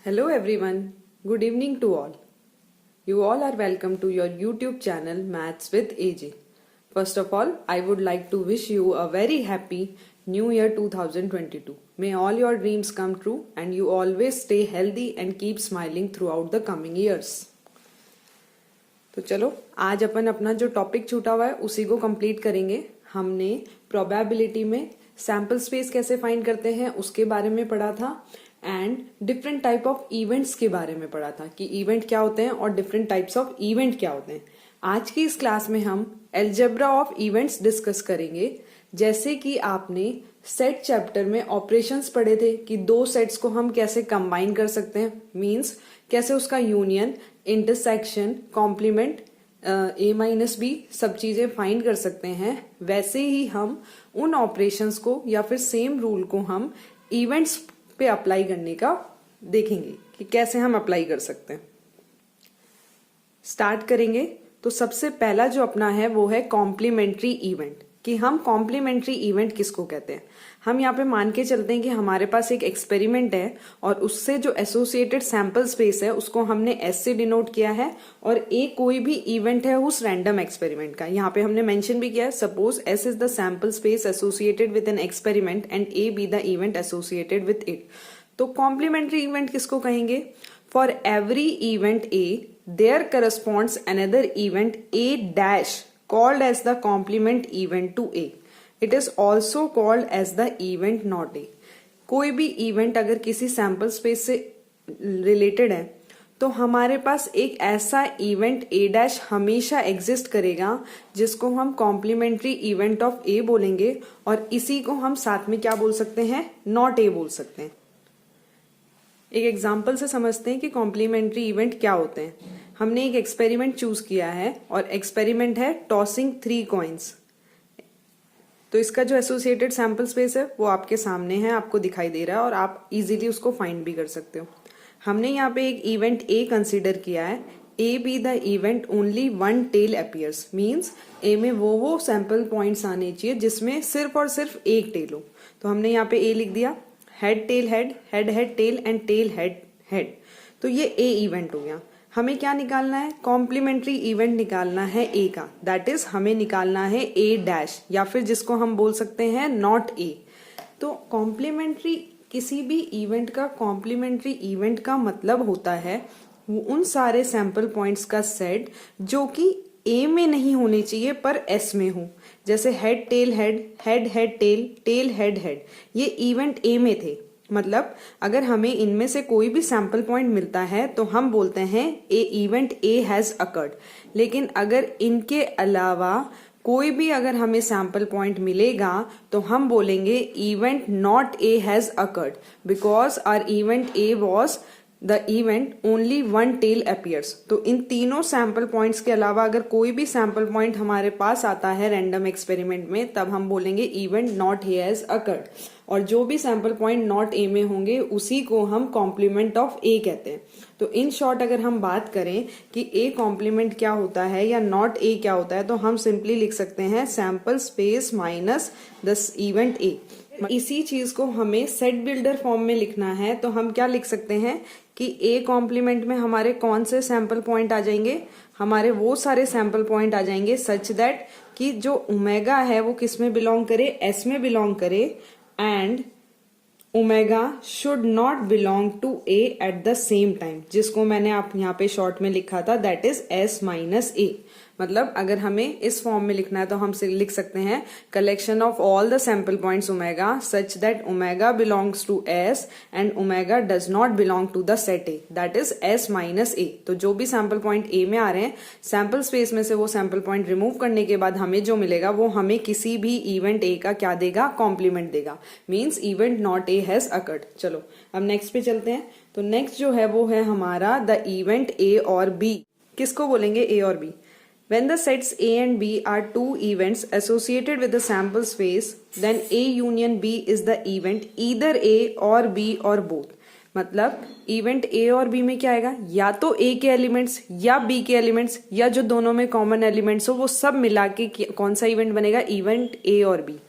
Hello everyone. Good evening to all. You all are welcome to your YouTube channel Maths with AJ. First of all, I would like to wish you a very happy New Year 2022. May all your dreams come true and you always stay healthy and keep smiling throughout the coming years. तो चलो आज अपन अपना जो topic छूटा हुआ है उसी को कंप्लीट करेंगे। हमने प्रोबेबिलिटी में सैंपल स्पेस कैसे फाइंड करते हैं उसके बारे में पढ़ा था and different type of events के बारे में पढ़ा था कि इवेंट क्या होते हैं और डिफरेंट टाइप्स ऑफ इवेंट क्या होते हैं। आज की इस क्लास में हम अलजेब्रा ऑफ इवेंट्स डिस्कस करेंगे। जैसे कि आपने सेट चैप्टर में ऑपरेशंस पढ़े थे कि दो सेट्स को हम कैसे कंबाइन कर सकते हैं, मींस कैसे उसका यूनियन, इंटरसेक्शन, कॉम्प्लीमेंट, ए माइनस बी सब चीजें फाइंड कर सकते हैं। वैसे ही हम उन ऑपरेशंस को या फिर सेम रूल को हम इवेंट्स पे अप्लाई करने का देखेंगे कि कैसे हम अप्लाई कर सकते हैं। स्टार्ट करेंगे तो सबसे पहला जो अपना है वो है कॉम्प्लीमेंट्री इवेंट। कि हम कॉम्प्लीमेंट्री इवेंट किसको कहते हैं। हम यहाँ पे मान के चलते हैं कि हमारे पास एक एक्सपेरिमेंट है और उससे जो एसोसिएटेड सैंपल स्पेस है उसको हमने एस से डिनोट किया है और ए कोई भी इवेंट है उस रैंडम एक्सपेरिमेंट का। यहाँ पे हमने मेंशन भी किया है, suppose S is the sample space associated with an experiment and A B the event associated with it. तो कॉम्प्लीमेंट्री इवेंट किसको कहेंगे। For every event A there corresponds another event A dash called as the complement event to A. It is also called as the event not A. कोई भी event अगर किसी sample space से related है तो हमारे पास एक ऐसा इवेंट A डैश हमेशा एग्जिस्ट करेगा जिसको हम कॉम्प्लीमेंट्री इवेंट ऑफ A बोलेंगे और इसी को हम साथ में क्या बोल सकते हैं, नॉट A बोल सकते हैं। एक एग्जाम्पल से समझते हैं कि कॉम्प्लीमेंट्री इवेंट क्या होते हैं। हमने एक एक्सपेरिमेंट चूज किया है और एक्सपेरिमेंट है टॉसिंग 3 कॉइन्स। तो इसका जो एसोसिएटेड सैंपल स्पेस है वो आपके सामने है, आपको दिखाई दे रहा है और आप इजीली उसको फाइंड भी कर सकते हो। हमने यहाँ पे एक इवेंट ए कंसीडर किया है। A B the event only one tail appears, means A में वो सैंपल पॉइंट्स आने चाहिए जिसमें सिर्फ और सिर्फ एक टेल हो। तो हमने यहाँ पे ए लिख दिया, head tail head, head head tail and tail head head. तो ये ए इवेंट हो गया। हमें क्या निकालना है, कॉम्प्लीमेंट्री इवेंट निकालना है ए का, दैट इज हमें निकालना है ए डैश या फिर जिसको हम बोल सकते हैं नॉट ए। तो कॉम्प्लीमेंट्री किसी भी इवेंट का कॉम्प्लीमेंट्री इवेंट का मतलब होता है वो उन सारे सैंपल पॉइंट्स का सेट जो कि ए में नहीं होने चाहिए पर एस में हो। जैसे head tail head, head head tail, tail head head, ये इवेंट ए में थे। मतलब अगर हमें इनमें से कोई भी सैंपल पॉइंट मिलता है तो हम बोलते हैं ए इवेंट ए हैज अकर्ड। लेकिन अगर इनके अलावा कोई भी अगर हमें सैंपल पॉइंट मिलेगा तो हम बोलेंगे event not A has occurred because our event A was the event only one tail appears. तो इन तीनों सैंपल पॉइंट्स के अलावा अगर कोई भी सैंपल पॉइंट हमारे पास आता है रैंडम एक्सपेरिमेंट में तब हम बोलेंगे event not A has occurred. और जो भी सैंपल पॉइंट नॉट ए में होंगे उसी को हम कॉम्प्लीमेंट ऑफ ए कहते हैं। तो इन शॉर्ट अगर हम बात करें कि ए कॉम्प्लीमेंट क्या होता है या नॉट ए क्या होता है तो हम सिंपली लिख सकते हैं sample space minus the event ए। इसी चीज को हमें सेट बिल्डर फॉर्म में लिखना है तो हम क्या लिख सकते हैं कि ए कॉम्प्लीमेंट में हमारे कौन से सैंपल पॉइंट आ जाएंगे, हमारे वो सारे सैंपल पॉइंट आ जाएंगे सच दैट कि जो ओमेगा है वो किस में बिलोंग करे, एस में बिलोंग करे and omega should not belong to A at the same time, जिसको मैंने आप यहाँ पे शॉर्ट में लिखा था that is S minus A. मतलब अगर हमें इस फॉर्म में लिखना है तो हम लिख सकते हैं collection of all the sample points omega such that omega belongs to S and omega does not belong to the set A that is S minus A. तो जो भी सैंपल पॉइंट ए में आ रहे हैं सैंपल स्पेस में से वो sample point remove करने के बाद हमें जो मिलेगा वो हमें किसी भी इवेंट ए का क्या देगा, कॉम्प्लीमेंट देगा, means event not A has occurred. चलो अब नेक्स्ट पे चलते हैं। तो नेक्स्ट जो है वो है हमारा द इवेंट ए और बी। किसको बोलेंगे ए और B. When the sets A and B are two events associated with the sample space, then A union B is the event either A or B or both. मतलब event A और B में क्या आएगा, या तो ए के elements या B के एलिमेंट्स या जो दोनों में कॉमन एलिमेंट्स हो वो सब मिला के कौन सा इवेंट बनेगा, इवेंट ए और B.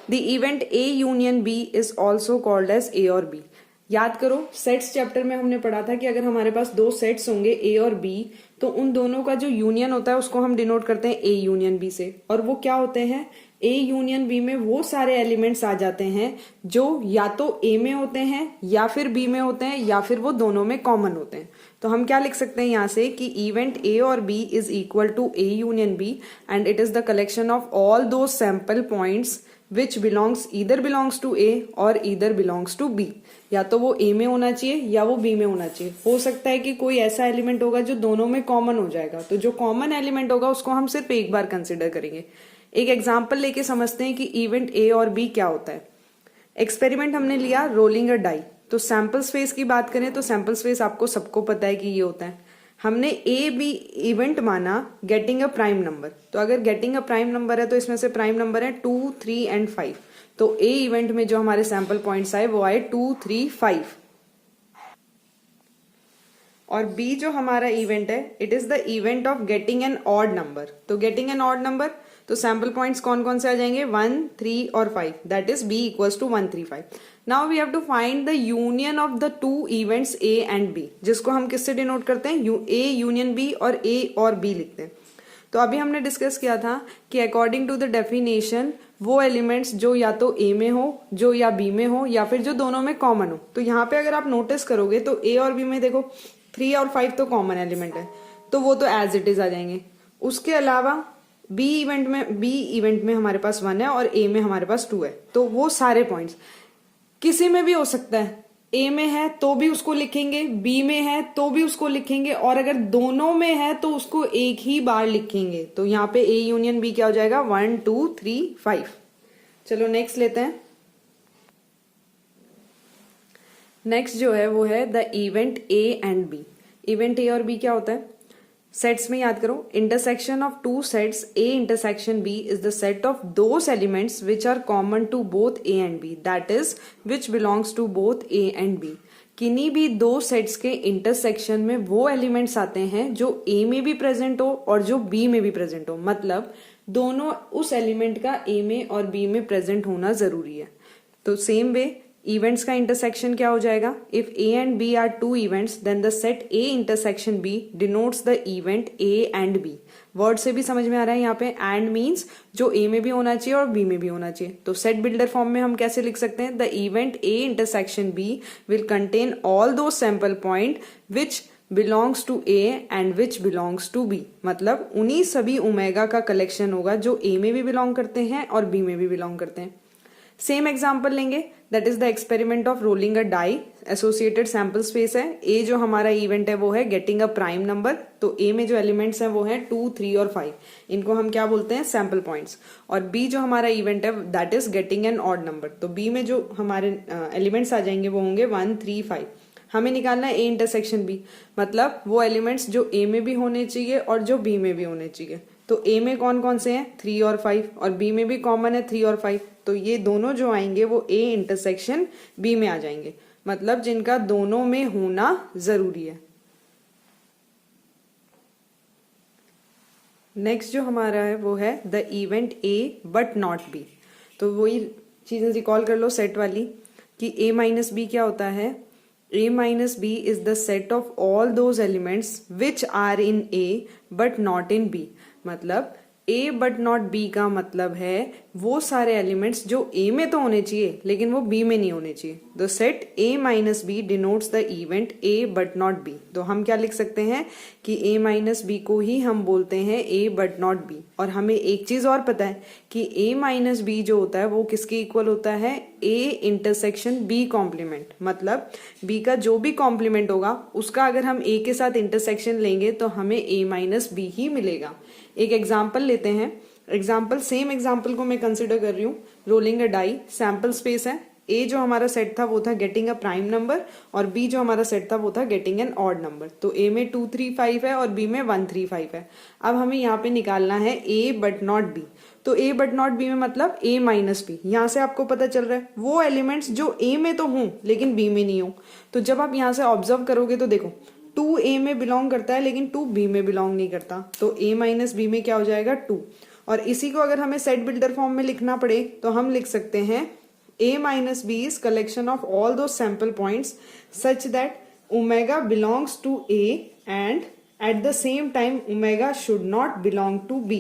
The event A union B is also called as A और बी। याद करो सेट्स चैप्टर में हमने पढ़ा था कि अगर हमारे पास दो सेट्स होंगे ए और बी, तो उन दोनों का जो यूनियन होता है उसको हम डिनोट करते हैं ए यूनियन बी से। और वो क्या होते हैं, ए यूनियन बी में वो सारे एलिमेंट्स आ जाते हैं जो या तो ए में होते हैं या फिर बी में होते हैं या फिर वो दोनों में कॉमन होते हैं। तो हम क्या लिख सकते हैं यहाँ से कि इवेंट ए और B is equal to A union B and it is the collection of all those sample points which belongs to A और ईदर बिलोंग्स टू बी। या तो वो ए में होना चाहिए या वो बी में होना चाहिए। हो सकता है कि कोई ऐसा एलिमेंट होगा जो दोनों में कॉमन हो जाएगा, तो जो कॉमन एलिमेंट होगा उसको हम सिर्फ एक बार कंसिडर करेंगे। एक एग्जाम्पल लेके समझते हैं कि इवेंट ए और बी क्या होता है। एक्सपेरिमेंट हमने लिया रोलिंग अ डाई। तो सैंपल स्पेस की बात करें तो सैंपल स्पेस आपको सबको पता है कि ये होता है। हमने ए बी इवेंट माना गेटिंग अ प्राइम नंबर। तो अगर गेटिंग अ प्राइम नंबर है तो इसमें से प्राइम नंबर है 2, 3 एंड 5। तो ए इवेंट में जो हमारे सैंपल पॉइंट्स आए वो आए 2, 3, 5। और बी जो हमारा इवेंट है it is the event of getting an odd number. तो गेटिंग एन ऑड नंबर तो सैंपल पॉइंट्स कौन कौन से आ जाएंगे 1, 3 और 5। That is B equals to 1, 3, 5। Now we have to find the union of the two events A and B, जिसको हम किससे डिनोट करते हैं, ए यूनियन बी और ए और बी लिखते हैं। तो अभी हमने डिस्कस किया था कि अकॉर्डिंग टू द डेफिनेशन वो एलिमेंट्स जो या तो ए में हो, जो या बी में हो, या फिर जो दोनों में कॉमन हो। तो यहाँ पे अगर आप नोटिस करोगे तो ए और बी में देखो 3 और 5 तो कॉमन एलिमेंट है, तो वो तो एज इट इज आ जाएंगे। उसके अलावा बी इवेंट में हमारे पास 1 है और ए में हमारे पास 2 है। तो वो सारे पॉइंट्स किसी में भी हो सकता है, ए में है तो भी उसको लिखेंगे, बी में है तो भी उसको लिखेंगे, और अगर दोनों में है तो उसको एक ही बार लिखेंगे। तो यहाँ पे ए यूनियन बी क्या हो जाएगा 1, 2, 3, 5। चलो नेक्स्ट लेते हैं। नेक्स्ट जो है वो है the event A and B. Event A और बी क्या होता है, सेट्स में याद करो, intersection of two sets A intersection B is the set of those elements which are common to both A and B, that is which belongs to both A and B. किन्हीं भी दो sets के intersection में वो elements आते हैं जो ए में भी प्रेजेंट हो और जो बी में भी प्रेजेंट हो, मतलब दोनों उस एलिमेंट का ए में और बी में प्रेजेंट होना जरूरी है। तो सेम वे इवेंट्स का इंटरसेक्शन क्या हो जाएगा, if A and B are two events then the set A intersection B denotes the event A and B. Word से भी समझ में आ रहा है यहाँ पे, एंड मीन्स जो ए में भी होना चाहिए और बी में भी होना चाहिए। तो सेट बिल्डर फॉर्म में हम कैसे लिख सकते हैं, the event A intersection B will contain all those sample point which belongs to A and which belongs to B. मतलब उन्हीं सभी ओमेगा का कलेक्शन होगा जो ए में भी बिलोंग करते हैं और बी में भी बिलोंग करते हैं। सेम एग्जाम्पल लेंगे, that is the experiment of rolling a die. Associated sample space है, ए जो हमारा इवेंट है वो है गेटिंग अ प्राइम नंबर। तो ए में जो एलिमेंट्स हैं वो है 2, 3 और 5, इनको हम क्या बोलते हैं, सैंपल पॉइंट्स। और बी जो हमारा इवेंट है that is getting an odd number. तो बी में जो हमारे एलिमेंट्स आ जाएंगे वो होंगे 1, 3, 5। हमें निकालना है ए इंटरसेक्शन बी, मतलब वो एलिमेंट्स जो ए में भी होने चाहिए और जो बी में भी होने चाहिए। तो ए में कौन कौन से हैं 3 और 5, और बी में भी कॉमन है 3 और 5। तो ये दोनों जो आएंगे वो ए इंटरसेक्शन बी में आ जाएंगे, मतलब जिनका दोनों में होना जरूरी है। नेक्स्ट जो हमारा है वो है the event A but not be. तो वही चीजें रिकॉल कर लो सेट वाली कि ए माइनस बी क्या होता है, A minus B is the set of all those elements which are in A but not in B। मतलब A but not B का मतलब है वो सारे एलिमेंट्स जो A में तो होने चाहिए लेकिन वो B में नहीं होने चाहिए। The set A minus B denotes the event A but not B। तो हम क्या लिख सकते हैं कि A माइनस बी को ही हम बोलते हैं A but not B। और हमें एक चीज और पता है कि A माइनस बी जो होता है वो किसके इक्वल होता है, A इंटरसेक्शन B कॉम्प्लीमेंट। मतलब B का जो भी कॉम्प्लीमेंट होगा उसका अगर हम A के साथ इंटरसेक्शन लेंगे तो हमें A माइनस बी ही मिलेगा। एक एग्जाम्पल लेते हैं, सेम एग्जाम्पल को मैं कंसिडर कर रही हूँ, rolling a die. Sample space है, ए जो हमारा सेट था वो था गेटिंग अ प्राइम नंबर और बी जो हमारा सेट था वो था गेटिंग एन ऑड नंबर। तो ए में 2, 3, 5 है और बी में 1, 3, 5 है। अब हमें यहाँ पे निकालना है ए बट नॉट बी। तो ए बट नॉट बी में मतलब ए माइनस बी। यहाँ से आपको पता चल रहा है वो एलिमेंट्स जो ए में तो हों लेकिन बी में नहीं हो। तो जब आप यहाँ से ऑब्जर्व करोगे तो देखो 2 ए में बिलोंग करता है लेकिन 2 बी में बिलोंग नहीं करता। तो ए माइनस बी में क्या हो जाएगा 2। और इसी को अगर हमें सेट बिल्डर फॉर्म में लिखना पड़े तो हम लिख सकते हैं A minus B is collection of all those sample points such that omega belongs to A and at the same time omega should not belong to B.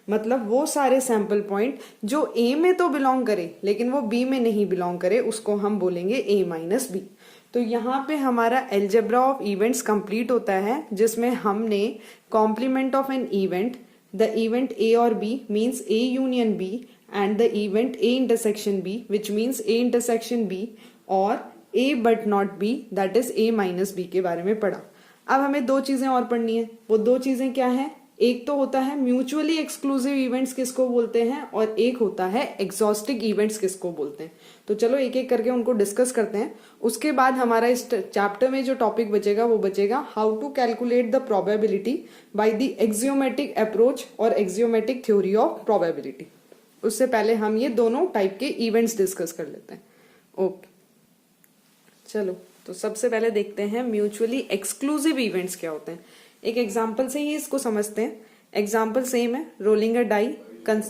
मतलब वो सारे सैंपल पॉइंट जो A में तो बिलोंग करे लेकिन वो B में नहीं बिलोंग करे उसको हम बोलेंगे A माइनस B. तो यहाँ पे हमारा एल्जेब्रा ऑफ इवेंट्स कंप्लीट होता है जिसमें हमने complement of an event, the event A और B means A union B and the event A intersection B which means A intersection B और A but not B that is A minus B के बारे में पढ़ा. अब हमें दो चीजें और पढ़नी है. वो दो चीजें क्या है? एक तो होता है म्यूचुअली एक्सक्लूसिव इवेंट्स किसको बोलते हैं और एक होता है एग्जॉस्टिव इवेंट्स किसको बोलते हैं. तो चलो एक एक करके उनको डिस्कस करते हैं. उसके बाद हमारा इस चैप्टर में जो टॉपिक बचेगा वो बचेगा how to calculate the probability by the axiomatic approach और एक्सियोमेटिक थ्योरी ऑफ प्रोबेबिलिटी. उससे पहले हम ये दोनों टाइप के इवेंट्स डिस्कस कर लेते हैं. ओके चलो, तो सबसे पहले देखते हैं म्यूचुअली एक्सक्लूसिव इवेंट्स क्या होते हैं. एक एग्जांपल से ही इसको समझते हैं. एग्जांपल सेम है, रोलिंग अ डाई,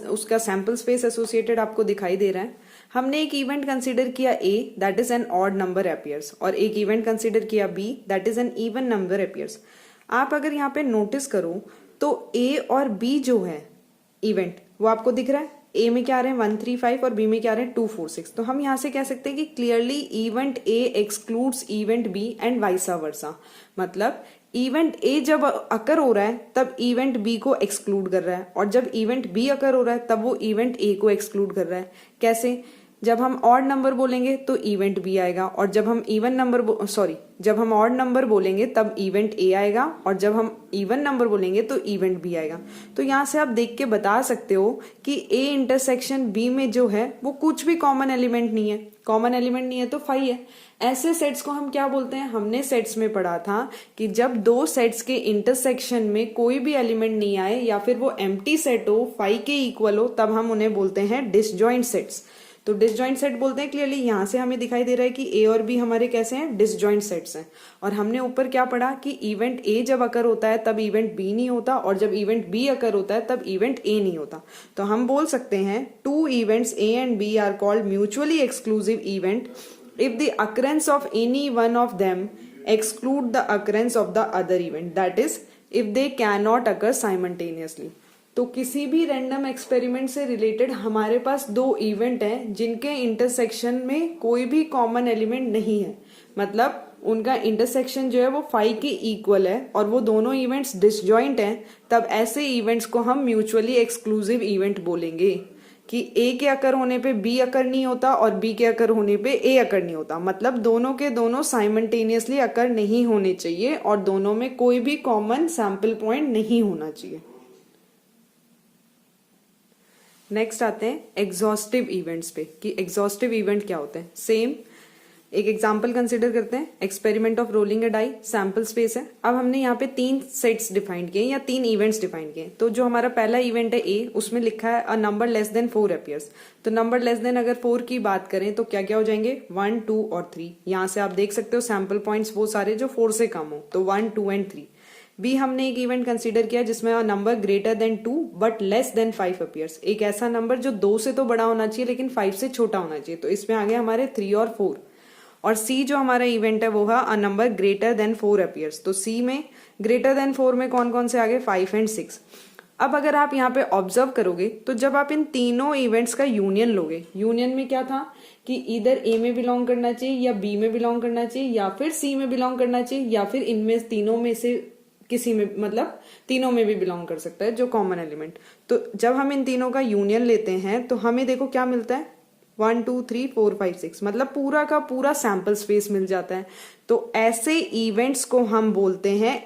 उसका सैंपल स्पेस एसोसिएटेड आपको दिखाई दे रहा है. हमने एक इवेंट कंसीडर किया A that is an odd number appears और एक इवेंट कंसीडर किया B that is an even number appears. आप अगर यहाँ पे नोटिस करो तो A और B जो है इवेंट वो आपको दिख रहा है. A में क्या आ रहे हैं 135 और B में क्या आ रहे हैं 246. तो हम यहाँ से कह सकते हैं कि clearly event A excludes event B and vice versa. मतलब इवेंट A जब अकर हो रहा है तब इवेंट B को एक्सक्लूड कर रहा है और जब इवेंट B अकर हो रहा है तब वो इवेंट A को एक्सक्लूड कर रहा है. कैसे? जब हम ऑड नंबर बोलेंगे तो इवेंट B आएगा और जब हम जब हम ऑड नंबर बोलेंगे तब इवेंट A आएगा और जब हम इवन नंबर बोलेंगे तो इवेंट B आएगा. तो यहाँ से आप देख के बता सकते हो कि A इंटरसेक्शन B में जो है वो कुछ भी कॉमन एलिमेंट नहीं है. कॉमन एलिमेंट नहीं है तो फाई है. ऐसे सेट्स को हम क्या बोलते हैं? हमने सेट्स में पढ़ा था कि जब दो सेट्स के इंटरसेक्शन में कोई भी एलिमेंट नहीं आए या फिर वो एम्प्टी सेट हो, फाई के इक्वल हो, तब हम उन्हें बोलते हैं डिसजॉइंट सेट्स. तो डिसजॉइंट सेट बोलते हैं. क्लियरली यहाँ से हमें दिखाई दे रहा है कि A और B हमारे कैसे हैं? डिसजॉइंट सेट्स हैं. और हमने ऊपर क्या पढ़ा कि इवेंट A जब अकर होता है तब इवेंट B नहीं होता और जब इवेंट B अकर होता है तब इवेंट A नहीं होता. तो हम बोल सकते हैं two events A and B are called mutually exclusive event if the occurrence of any one of them exclude the occurrence of the other event, that is if they cannot occur simultaneously. तो किसी भी random experiment से related हमारे पास दो event हैं जिनके intersection में कोई भी कॉमन एलिमेंट नहीं है. मतलब उनका इंटरसेक्शन जो है वो फाई के इक्वल है और वो दोनों इवेंट्स डिसजॉइंट हैं. तब ऐसे इवेंट्स को हम म्यूचुअली एक्सक्लूसिव इवेंट बोलेंगे कि A के अकर होने पे B अकर नहीं होता और B के अकर होने पे A अकर नहीं होता. मतलब दोनों के दोनों साइमल्टेनियसली अकर नहीं होने चाहिए और दोनों में कोई भी कॉमन सैंपल पॉइंट नहीं होना चाहिए. नेक्स्ट आते हैं एग्जॉस्टिव इवेंट्स पे कि एग्जॉस्टिव इवेंट क्या होते हैं. सेम एक एग्जांपल कंसीडर करते हैं. Experiment of rolling a die, sample space है. अब हमने यहाँ पे तीन सेट्स डिफाइन किए या तीन इवेंट्स डिफाइन किए. तो जो हमारा पहला इवेंट है A, उसमें लिखा है a number less than 4 appears. तो नंबर लेस देन अगर 4 की बात करें तो क्या क्या हो जाएंगे? 1, 2 और 3. यहाँ से आप देख सकते हो सैंपल पॉइंट्स वो सारे जो 4 से कम हो. तो 1, 2 एंड 3. B हमने एक इवेंट कंसीडर किया जिसमें a number greater than 2 but less than 5 appears. एक ऐसा नंबर जो 2 से तो बड़ा होना चाहिए लेकिन 5 से छोटा होना चाहिए. तो इसमें आ गए हमारे 3 और 4. और C जो हमारा इवेंट है वो है a number greater than 4 appears. तो C में ग्रेटर देन 4 में कौन कौन से आ गए? 5 एंड 6. अब अगर आप यहाँ पे ऑब्जर्व करोगे तो जब आप इन तीनों इवेंट्स का यूनियन लोगे, यूनियन में क्या था कि इधर A में बिलोंग करना चाहिए या B में बिलोंग करना चाहिए या फिर C में बिलोंग करना चाहिए या फिर इनमें तीनों में से किसी में, मतलब तीनों में भी बिलोंग कर सकता है जो कॉमन एलिमेंट. तो जब हम इन तीनों का यूनियन लेते हैं तो हमें देखो क्या मिलता है? 1, 2, 3, 4, 5, 6. मतलब पूरा का पूरा सैंपल स्पेस मिल जाता है. तो ऐसे इवेंट्स को हम बोलते हैं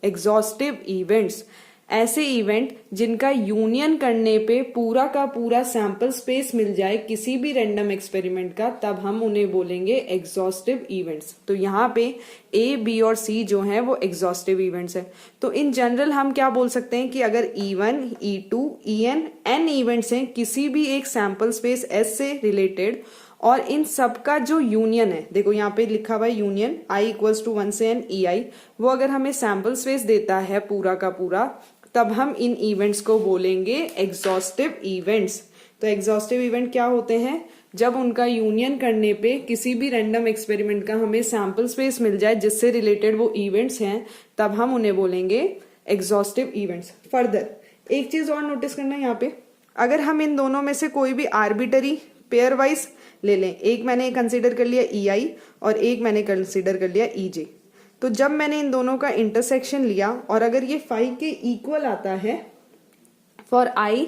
एग्जॉस्टिव इवेंट्स. ऐसे इवेंट जिनका यूनियन करने पे पूरा का पूरा सैंपल स्पेस मिल जाए किसी भी रैंडम एक्सपेरिमेंट का, तब हम उन्हें बोलेंगे एग्जॉस्टिव इवेंट्स. तो यहाँ पे A, B और C जो हैं वो एग्जॉस्टिव इवेंट्स है. तो इन जनरल हम क्या बोल सकते हैं कि अगर E1, E2, En n events हैं किसी भी एक सैंपल स्पेस S से रिलेटेड और इन सबका जो यूनियन है, देखो यहाँ पे लिखा हुआ है यूनियन I इक्वल्स टू 1 से n EI, वो अगर हमें सैंपल स्पेस देता है पूरा का पूरा, तब हम इन इवेंट्स को बोलेंगे एग्जॉस्टिव इवेंट्स. तो एग्जॉस्टिव इवेंट क्या होते हैं? जब उनका यूनियन करने पे किसी भी रैंडम एक्सपेरिमेंट का हमें सैंपल स्पेस मिल जाए जिससे रिलेटेड वो इवेंट्स हैं, तब हम उन्हें बोलेंगे एग्जॉस्टिव इवेंट्स। फर्दर एक चीज और नोटिस करना है यहाँ पे, अगर हम इन दोनों में से कोई भी आर्बिटरी पेयर वाइज ले लें, एक मैंने कंसिडर कर लिया EI और एक मैंने कंसिडर कर लिया EJ, तो जब मैंने इन दोनों का इंटरसेक्शन लिया और अगर ये 5 के इक्वल आता है for I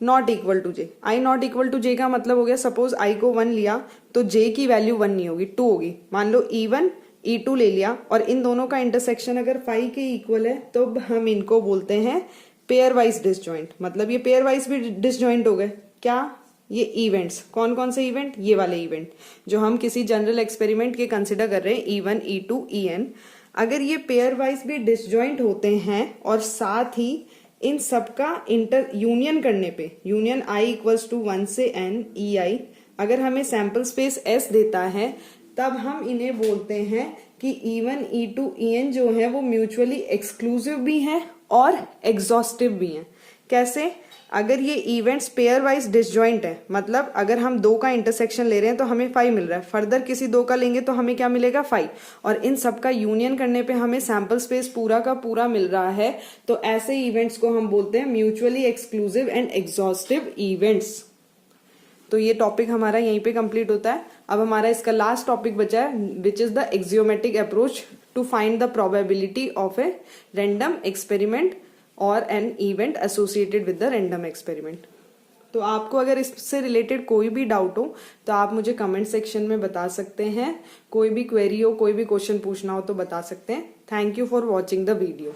not equal to J, I not equal to J का मतलब हो गया सपोज I को 1 लिया तो J की वैल्यू 1 नहीं होगी, 2 होगी। मान लो E1 E2 ले लिया और इन दोनों का इंटरसेक्शन अगर 5 के इक्वल है तो हम इनको बोलते हैं पेयर वाइज डिसजॉइंट। मतलब ये पेयर वाइज भी डिसजॉइंट हो गए। क्या? ये इवेंट्स कौन कौन से इवेंट? ये वाले इवेंट जो हम किसी जनरल एक्सपेरिमेंट के कंसिडर कर रहे हैं, E1 E2 EN, अगर ये पेयर वाइज भी डिसजॉइंट होते हैं और साथ ही इन सबका इंटर यूनियन करने पे, यूनियन I इक्वल्स टू 1 से N EI, अगर हमें सैंपल स्पेस S देता है, तब हम इन्हें बोलते हैं कि E1 E2 EN जो है वो म्यूचुअली एक्सक्लूसिव भी हैं और एग्जॉस्टिव भी हैं। कैसे? अगर ये इवेंट्स पेयर वाइज डिसजॉइंट है, मतलब अगर हम 2 का इंटरसेक्शन ले रहे हैं तो हमें 5 मिल रहा है, फर्दर किसी 2 का लेंगे तो हमें क्या मिलेगा? 5, और इन सब का यूनियन करने पे हमें सैंपल स्पेस पूरा का पूरा मिल रहा है, तो ऐसे इवेंट्स को हम बोलते हैं mutually exclusive and exhaustive events. तो ये टॉपिक हमारा यहीं पे कंप्लीट होता है। अब हमारा इसका लास्ट टॉपिक बचा है which is the axiomatic approach to find the probability of a random experiment और an event associated with the random experiment. तो आपको अगर इससे रिलेटेड कोई भी डाउट हो तो आप मुझे कमेंट सेक्शन में बता सकते हैं। कोई भी क्वेरी हो, कोई भी क्वेश्चन पूछना हो तो बता सकते हैं। Thank you for watching the video.